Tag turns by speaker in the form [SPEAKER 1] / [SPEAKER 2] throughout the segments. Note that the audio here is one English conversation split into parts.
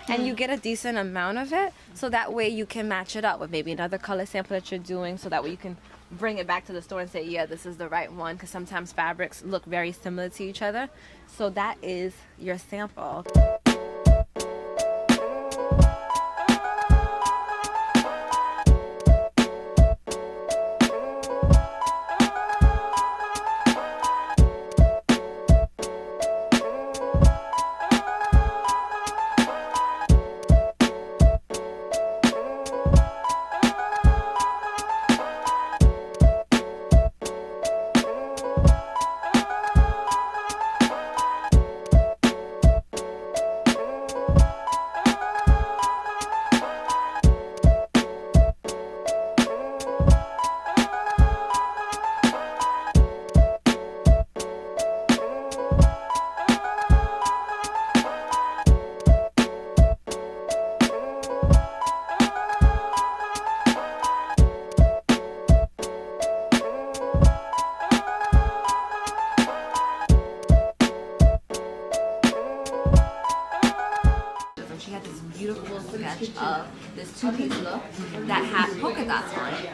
[SPEAKER 1] and you get a decent amount of it, so that way you can match it up with maybe another color sample that you're doing, so that way you can bring it back to the store and say, yeah, this is the right one, because sometimes fabrics look very similar to each other. So that is your sample. She had this beautiful sketch of this two-piece look that had polka dots on it.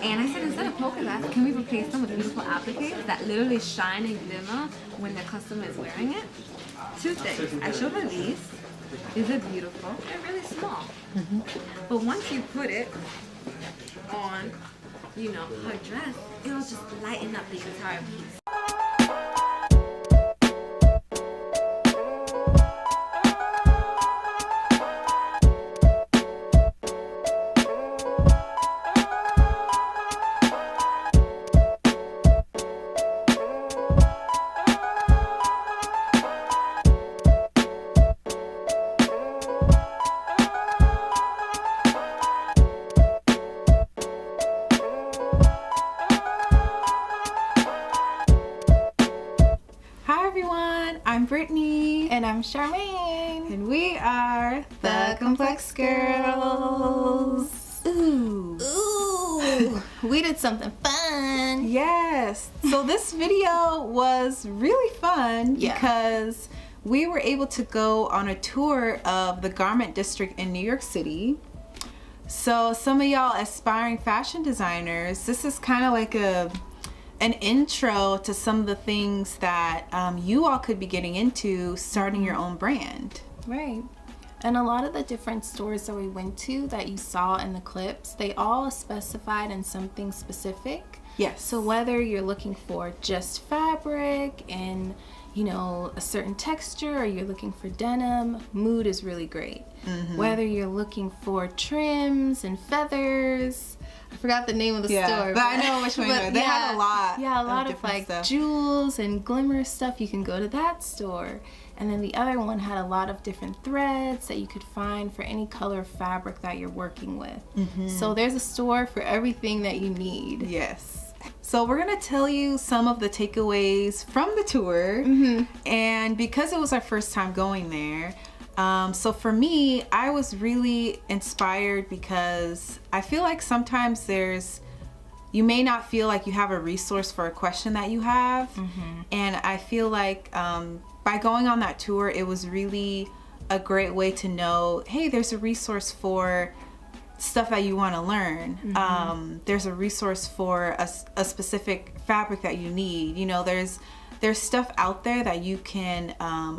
[SPEAKER 1] And I said, instead of polka dots, can we replace them with beautiful appliques that literally shine and glimmer when the customer is wearing it? Two things. I showed her these. These are beautiful. They're really small. But once you put it on, you know, her dress, it'll just lighten up the entire piece.
[SPEAKER 2] I'm Brittany.
[SPEAKER 3] And I'm Charmaine.
[SPEAKER 2] And we are the Complex Girls.
[SPEAKER 3] Ooh. Ooh. We did something fun.
[SPEAKER 2] Yes. So this video was really fun because we were able to go on a tour of the Garment District in New York City. So some of y'all aspiring fashion designers, this is kind of like an intro to some of the things that you all could be getting into starting your own brand.
[SPEAKER 3] Right. And a lot of the different stores that we went to that you saw in the clips, they all specified in something specific.
[SPEAKER 2] Yes.
[SPEAKER 3] So whether you're looking for just fabric and, you know, a certain texture, or you're looking for denim, Mood is really great. Whether you're looking for trims and feathers, I forgot the name of the store.
[SPEAKER 2] But I know which one. They have a lot.
[SPEAKER 3] Yeah, a lot of like
[SPEAKER 2] stuff.
[SPEAKER 3] Jewels and glimmer stuff. You can go to that store. And then the other one had a lot of different threads that you could find for any color of fabric that you're working with. So there's a store for everything that you need.
[SPEAKER 2] Yes. So we're gonna tell you some of the takeaways from the tour. And because it was our first time going there, so for me, I was really inspired because I feel like sometimes you may not feel like you have a resource for a question that you have. And I feel like by going on that tour, it was really a great way to know, hey, there's a resource for stuff that you want to learn. There's a resource for a specific fabric that you need. You know, there's stuff out there that you can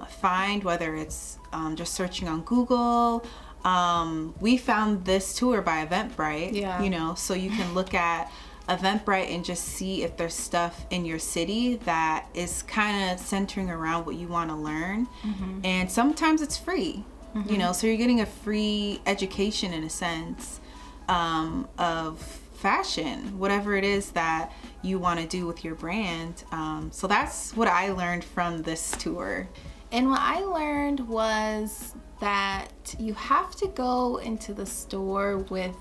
[SPEAKER 2] find, whether it's just searching on Google. We found this tour by Eventbrite, you know, so you can look at Eventbrite and just see if there's stuff in your city that is kind of centering around what you want to learn. And sometimes it's free, you know, so you're getting a free education in a sense of fashion, whatever it is that you want to do with your brand. So that's what I learned from this tour.
[SPEAKER 3] And what I learned was that you have to go into the store with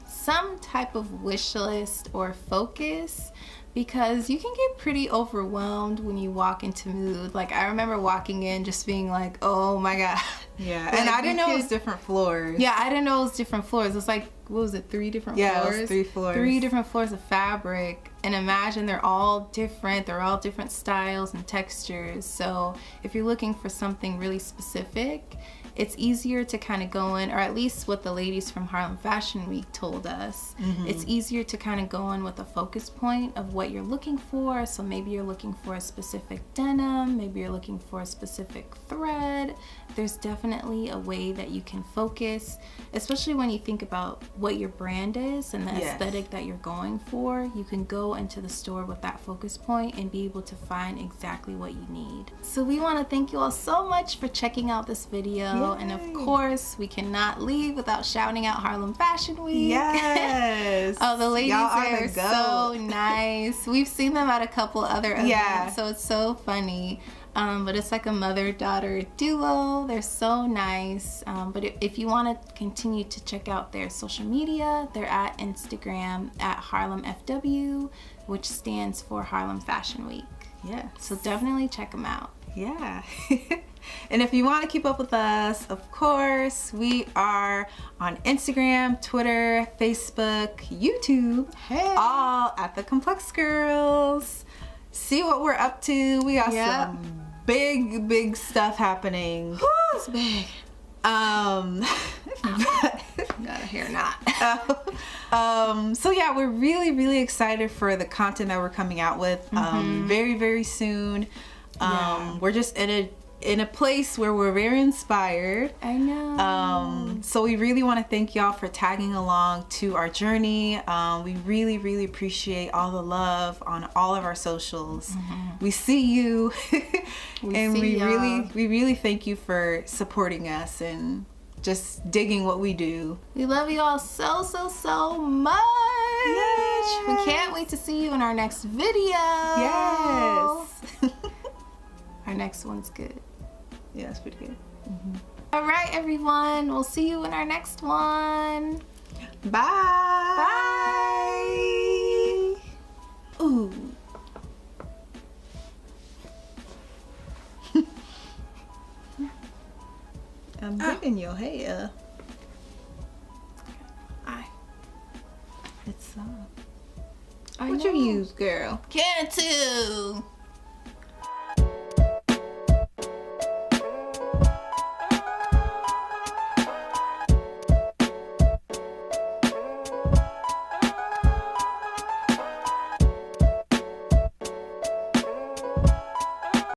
[SPEAKER 3] some type of wish list or focus, because you can get pretty overwhelmed when you walk into Mood. Like, I remember walking in just being like, oh my god.
[SPEAKER 2] Yeah, and I didn't know it was different floors.
[SPEAKER 3] Yeah, I didn't know it was different floors. It's like, what was it, 3 different floors?
[SPEAKER 2] Yeah, it was 3 floors.
[SPEAKER 3] 3 different floors of fabric. And imagine they're all different. They're all different styles and textures. So if you're looking for something really specific, it's easier to kind of go in, or at least what the ladies from Harlem Fashion Week told us. It's easier to kind of go in with a focus point of what you're looking for. So maybe you're looking for a specific denim, maybe you're looking for a specific thread. There's definitely a way that you can focus, especially when you think about what your brand is and the aesthetic that you're going for. You can go into the store with that focus point and be able to find exactly what you need. So we want to thank you all so much for checking out this video. And of course, we cannot leave without shouting out Harlem Fashion Week.
[SPEAKER 2] Yes.
[SPEAKER 3] Oh, the ladies
[SPEAKER 2] Y'all are
[SPEAKER 3] are
[SPEAKER 2] the
[SPEAKER 3] so nice. We've seen them at a couple other events, so it's so funny. But it's like a mother-daughter duo. They're so nice. But if you want to continue to check out their social media, they're at Instagram at HarlemFW, which stands for Harlem Fashion Week.
[SPEAKER 2] Yeah.
[SPEAKER 3] So definitely check them out.
[SPEAKER 2] Yeah. And if you want to keep up with us, of course, we are on Instagram, Twitter, Facebook, YouTube, all at The Complex Girls. See what we're up to. We got some big stuff happening.
[SPEAKER 3] Woo, it's big.
[SPEAKER 2] Got
[SPEAKER 3] a hair knot.
[SPEAKER 2] So yeah, we're really excited for the content that we're coming out with very soon. We're just in a place where we're very inspired.
[SPEAKER 3] I know.
[SPEAKER 2] So we really want to thank y'all for tagging along to our journey. We really appreciate all the love on all of our socials. We see you. And we really thank you for supporting us and just digging what we do.
[SPEAKER 3] We love you all so much.
[SPEAKER 2] Yes.
[SPEAKER 3] We can't wait to see you in our next video.
[SPEAKER 2] Yes.
[SPEAKER 3] Our next one's good.
[SPEAKER 2] Yeah, that's pretty good.
[SPEAKER 3] All right, everyone. We'll see you in our next one.
[SPEAKER 2] Bye.
[SPEAKER 3] Bye.
[SPEAKER 2] Ooh. I'm digging your hair. It's soft. What you use, girl?
[SPEAKER 3] Cantu.